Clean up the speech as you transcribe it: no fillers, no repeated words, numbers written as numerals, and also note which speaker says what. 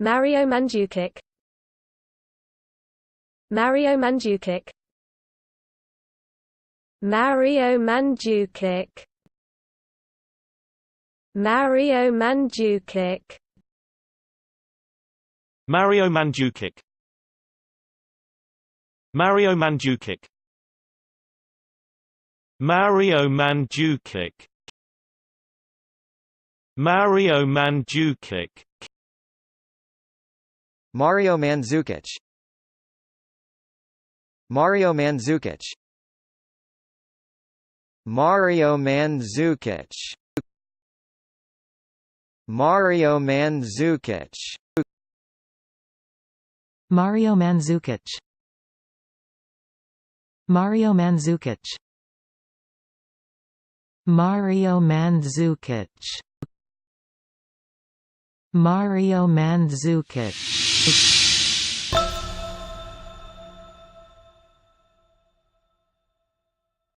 Speaker 1: Mario Mandzukic. Mario Mandzukic. Mario Mandzukic. Mario Mandzukic.
Speaker 2: Mario Mandzukic. Mario Mandzukic. Mario Mandzukic. Mario Mandzukic.
Speaker 3: Mario Mandzukic. Mario Mandzukic. Mario Mandzukic. Mario Mandzukic.
Speaker 4: Mario Mandzukic. Mario Mandzukic. Mario Mandzukic. Mario Mandzukic.